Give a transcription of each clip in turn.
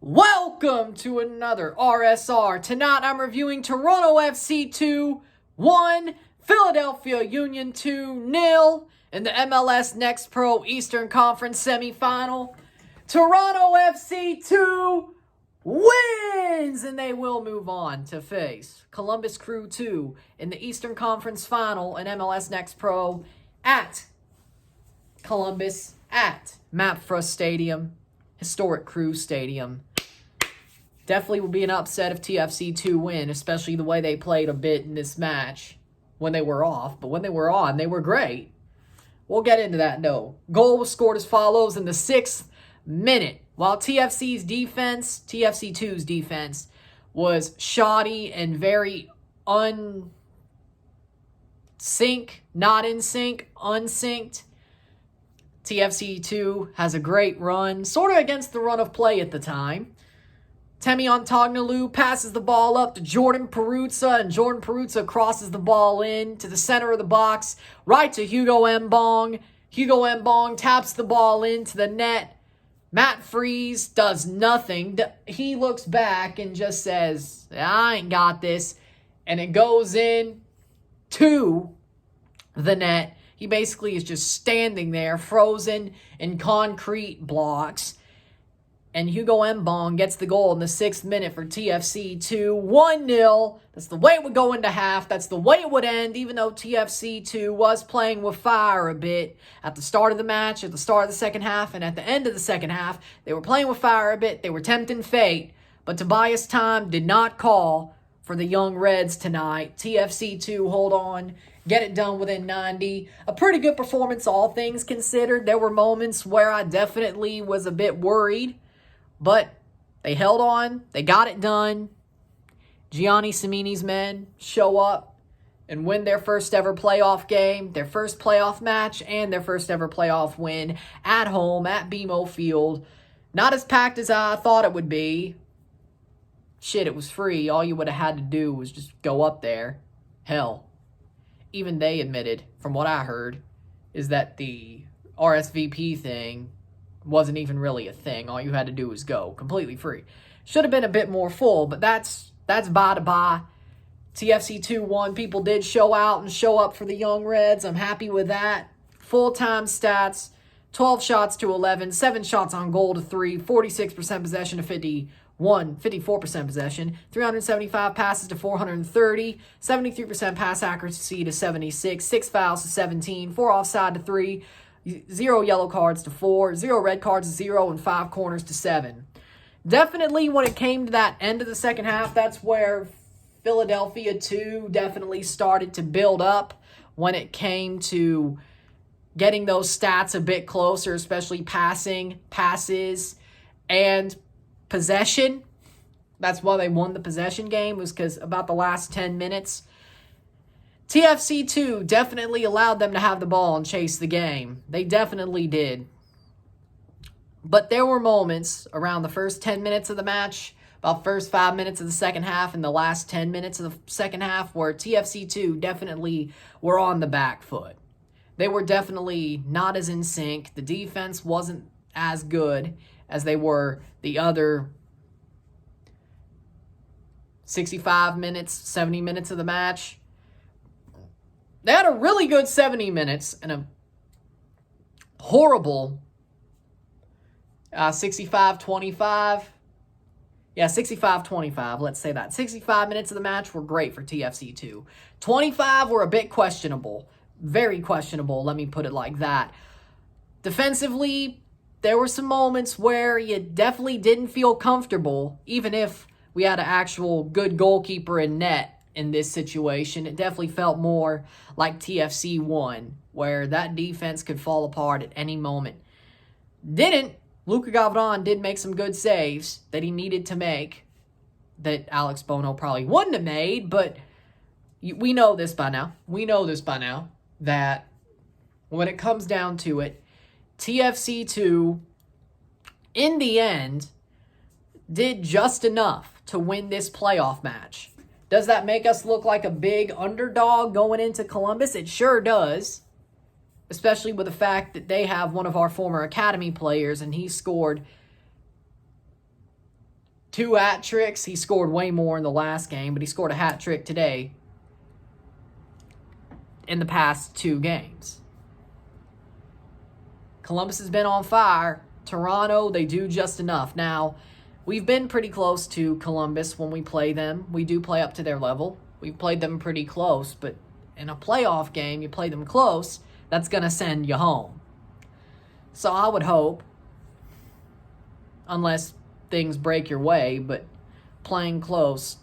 Welcome to another RSR. Tonight I'm reviewing Toronto FC 2-1, Philadelphia Union 2-0 in the MLS Next Pro Eastern Conference Semifinal. Toronto FC 2 wins, and they will move on to face Columbus Crew 2 in the Eastern Conference Final in MLS Next Pro at Columbus at MAPFRA Stadium, historic Crew Stadium. Definitely will be an upset if TFC 2 win, especially the way they played a bit in this match when they were off. But when they were on, they were great. We'll get into that, though. Goal was scored as follows in the 6th minute. While TFC 2's defense, was shoddy and very not in sync, unsynced. TFC 2 has a great run, sort of against the run of play at the time. Temi Ontognalu passes the ball up to Jordan Perruzza, and Jordan Perruzza crosses the ball in to the center of the box, right to Hugo Mbong. Hugo Mbong taps the ball into the net. Matt Freese does nothing. He looks back and just says, I ain't got this. And it goes in to the net. He basically is just standing there, frozen in concrete blocks. And Hugo Mbong gets the goal in the 6th minute for TFC 2, 1-0. That's the way it would go into half. That's the way it would end, even though TFC 2 was playing with fire a bit at the start of the match, at the start of the second half, and at the end of the second half. They were playing with fire a bit. They were tempting fate. But Tobias Time did not call for the Young Reds tonight. TFC 2 hold on, get it done within 90. A pretty good performance, all things considered. There were moments where I definitely was a bit worried. But they held on. They got it done. Gianni Simini's men show up and win their first ever playoff game, their first playoff match, and their first ever playoff win at home at BMO Field. Not as packed as I thought it would be. Shit, it was free. All you would have had to do was just go up there. Hell, even they admitted, from what I heard, is that the RSVP thing wasn't even really a thing. All you had to do was go. Completely free. Should have been a bit more full, but that's by the by. TFC 2-1. People did show out and show up for the Young Reds. I'm happy with that. Full-time stats. 12 shots to 11. 7 shots on goal to 3. 46% possession to 54% possession. 375 passes to 430. 73% pass accuracy to 76. 6 fouls to 17. 4 offside to 3. 0 yellow cards to 4, 0 red cards to 0, and 5 corners to 7. Definitely when it came to that end of the second half, that's where Philadelphia 2 definitely started to build up when it came to getting those stats a bit closer, especially passing, passes, and possession. That's why they won the possession game, was because about the last 10 minutes, TFC 2 definitely allowed them to have the ball and chase the game. They definitely did. But there were moments around the first 10 minutes of the match, about the first 5 minutes of the second half, and the last 10 minutes of the second half where TFC 2 definitely were on the back foot. They were definitely not as in sync. The defense wasn't as good as they were the other 65 minutes, 70 minutes of the match. They had a really good 70 minutes and a horrible 65-25. Yeah, 65-25, let's say that. 65 minutes of the match were great for TFC 2. 25 were a bit questionable. Very questionable, let me put it like that. Defensively, there were some moments where you definitely didn't feel comfortable, even if we had an actual good goalkeeper in net. In this situation, it definitely felt more like TFC 1, where that defense could fall apart at any moment. Didn't. Luka Gavran did make some good saves that he needed to make, that Alex Bono probably wouldn't have made, but we know this by now. We know this by now, that when it comes down to it, TFC 2, in the end, did just enough to win this playoff match. Does that make us look like a big underdog going into Columbus? It sure does. Especially with the fact that they have one of our former academy players and he scored 2 hat tricks. He scored way more in the last game, but he scored a hat trick today in the past 2 games. Columbus has been on fire. Toronto, they do just enough. Now, we've been pretty close to Columbus when we play them. We do play up to their level. We've played them pretty close, but in a playoff game, you play them close, that's going to send you home. So I would hope, unless things break your way, but playing close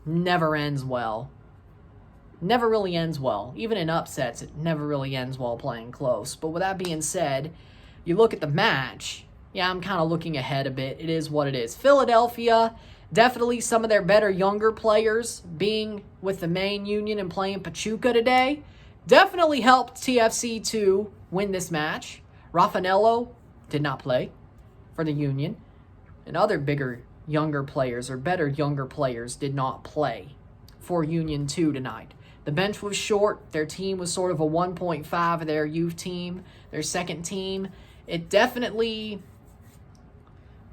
never ends well. Never really ends well. Even in upsets, it never really ends well playing close. But with that being said, you look at the match. Yeah, I'm kind of looking ahead a bit. It is what it is. Philadelphia, definitely some of their better younger players being with the main Union and playing Pachuca today definitely helped TFC to win this match. Raffanello did not play for the Union. And other bigger, younger players or better younger players did not play for Union 2 tonight. The bench was short. Their team was sort of a 1.5 of their youth team, their second team. It definitely...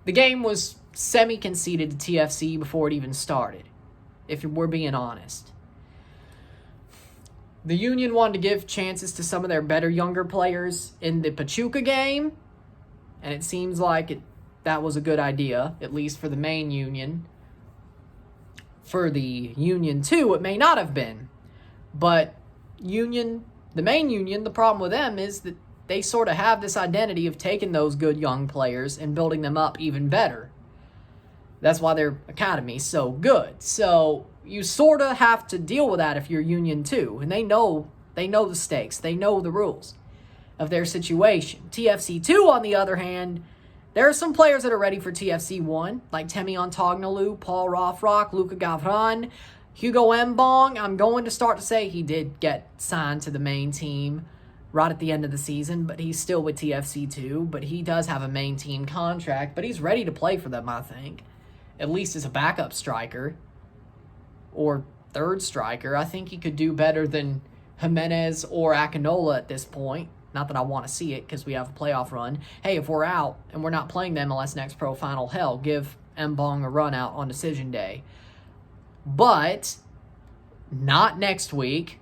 The game was semi-conceded to TFC before it even started, if we're being honest. The Union wanted to give chances to some of their better younger players in the Pachuca game, and it seems like that was a good idea, at least for the main Union. For the Union 2, it may not have been. But the main Union, the problem with them is that they sort of have this identity of taking those good young players and building them up even better. That's why their academy's so good. So you sort of have to deal with that if you're Union 2. And they know the stakes. They know the rules of their situation. TFC 2, on the other hand, there are some players that are ready for TFC 1, like Temi Ontognalu, Paul Rothrock, Luka Gavran, Hugo Mbong. I'm going to start to say he did get signed to the main team right at the end of the season, but he's still with TFC 2, but he does have a main team contract, but he's ready to play for them, I think. At least as a backup striker or third striker. I think he could do better than Jimenez or Akinola at this point. Not that I want to see it because we have a playoff run. Hey, if we're out and we're not playing the MLS Next Pro Final, hell, give Mbong a run out on decision day. But not next week.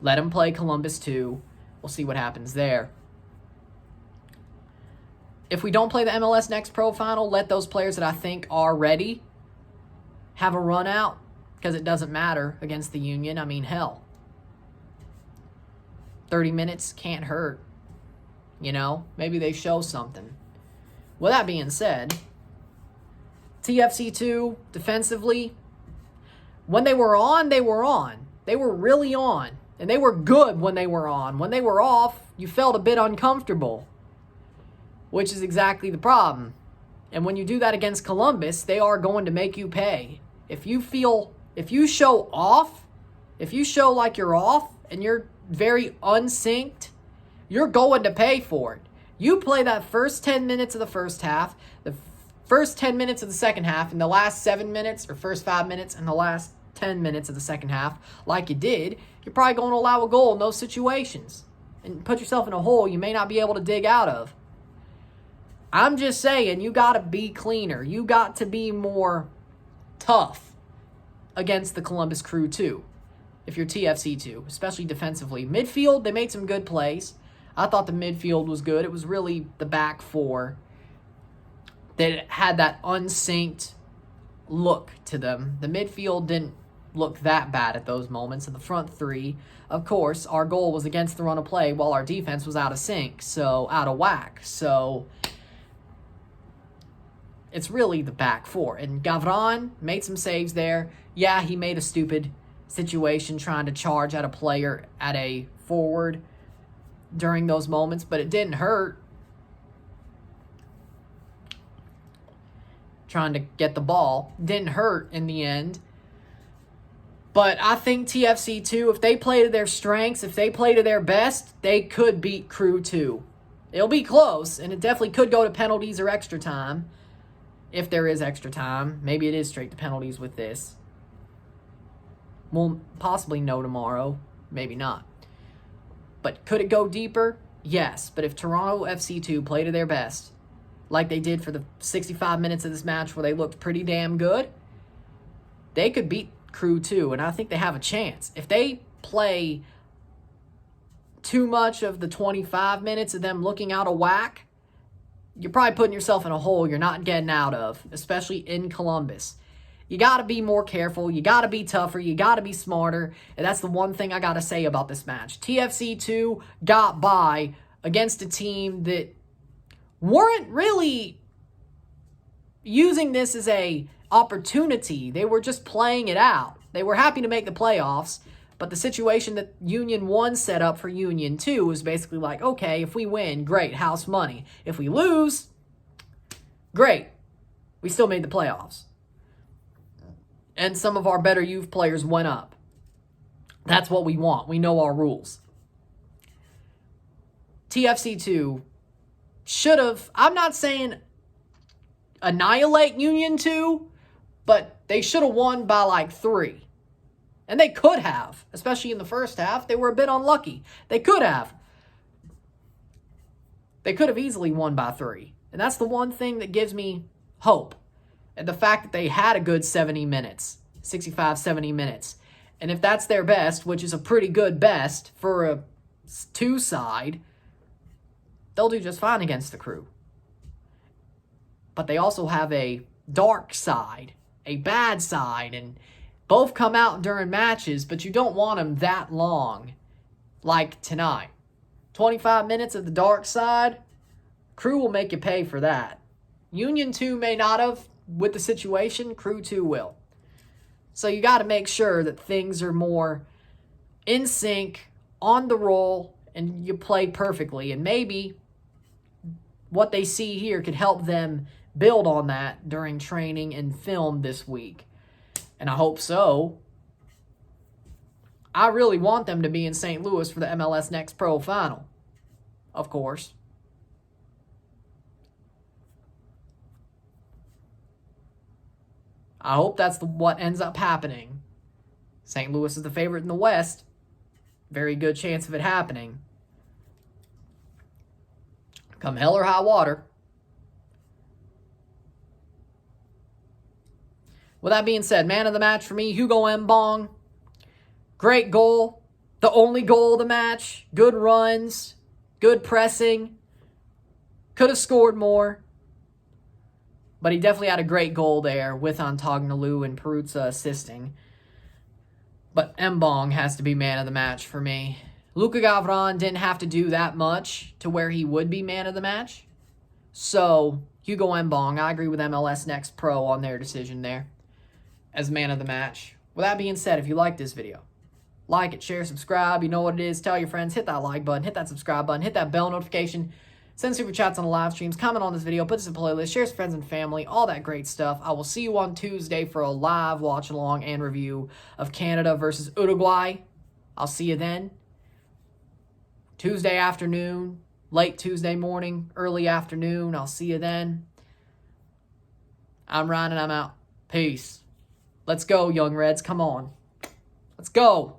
Let him play Columbus 2. We'll see what happens there. If we don't play the MLS Next Pro Final, let those players that I think are ready have a run out because it doesn't matter against the Union. I mean, hell. 30 minutes can't hurt. You know, maybe they show something. With that being said, TFC 2, defensively, when they were on, they were on. They were really on. And they were good when they were on. When they were off, you felt a bit uncomfortable, which is exactly the problem. And when you do that against Columbus, they are going to make you pay. If you show off, if you show like you're off and you're very unsynced, you're going to pay for it. You play that first 10 minutes of the first half, the first 10 minutes of the second half, and the last 7 minutes, or first 5 minutes, and the last 10 minutes of the second half, like you did, you're probably going to allow a goal in those situations and put yourself in a hole you may not be able to dig out of. I'm just saying, you got to be cleaner. You got to be more tough against the Columbus Crew too, if you're TFC 2, especially defensively. Midfield, they made some good plays. I thought the midfield was good. It was really the back four that had that unsynced look to them. The midfield didn't look that bad at those moments. And the front three, of course, our goal was against the run of play while our defense was out of sync, so out of whack. So it's really the back four. And Gavran made some saves there. Yeah, he made a stupid situation trying to charge at a player at a forward during those moments, but it didn't hurt. Trying to get the ball didn't hurt in the end. But I think TFC 2, if they play to their strengths, if they play to their best, they could beat Crew 2. It'll be close, and it definitely could go to penalties or extra time. If there is extra time. Maybe it is straight to penalties with this. We'll possibly know tomorrow. Maybe not. But could it go deeper? Yes. But if Toronto FC2 play to their best, like they did for the 65 minutes of this match where they looked pretty damn good, they could beat Crew too, and I think they have a chance. If they play too much of the 25 minutes of them looking out of whack, you're probably putting yourself in a hole you're not getting out of, especially in Columbus. You got to be more careful. You got to be tougher. You got to be smarter. And that's the one thing I got to say about this match. TFC2 got by against a team that weren't really using this as a opportunity. They were just playing it out. They were happy to make the playoffs, but the situation that Union 1 set up for Union 2 was basically like, okay, if we win, great, house money. If we lose, great, we still made the playoffs. And some of our better youth players went up. That's what we want. We know our rules. TFC2 should have, I'm not saying annihilate Union 2, but they should have won by like 3. And they could have, especially in the first half. They were a bit unlucky. They could have. They could have easily won by 3. And that's the one thing that gives me hope. And the fact that they had a good 70 minutes, 65, 70 minutes. And if that's their best, which is a pretty good best for a 2 side, they'll do just fine against the Crew. But they also have a dark side, a bad side, and both come out during matches, but you don't want them that long, like tonight. 25 minutes of the dark side, Crew will make you pay for that. Union 2 may not have, with the situation, Crew 2 will. So you got to make sure that things are more in sync, on the roll, and you play perfectly. And maybe what they see here could help them build on that during training and film this week. And I hope so. I really want them to be in St. Louis for the MLS Next Pro Final. Of course. I hope that's what ends up happening. St. Louis is the favorite in the West. Very good chance of it happening. Come hell or high water. With that being said, man of the match for me, Hugo Mbong. Great goal. The only goal of the match. Good runs. Good pressing. Could have scored more. But he definitely had a great goal there with Antognalu and Peruzza assisting. But Mbong has to be man of the match for me. Luka Gavran didn't have to do that much to where he would be man of the match. So, Hugo Mbong, I agree with MLS Next Pro on their decision there as man of the match. With that being said, if you like this video, like it, share, subscribe. You know what it is. Tell your friends. Hit that like button. Hit that subscribe button. Hit that bell notification. Send super chats on the live streams. Comment on this video. Put this in a playlist. Share with friends and family. All that great stuff. I will see you on Tuesday for a live watch-along and review of Canada versus Uruguay. I'll see you then. Tuesday afternoon, late Tuesday morning, early afternoon. I'll see you then. I'm Ryan and I'm out. Peace. Let's go, Young Reds. Come on. Let's go.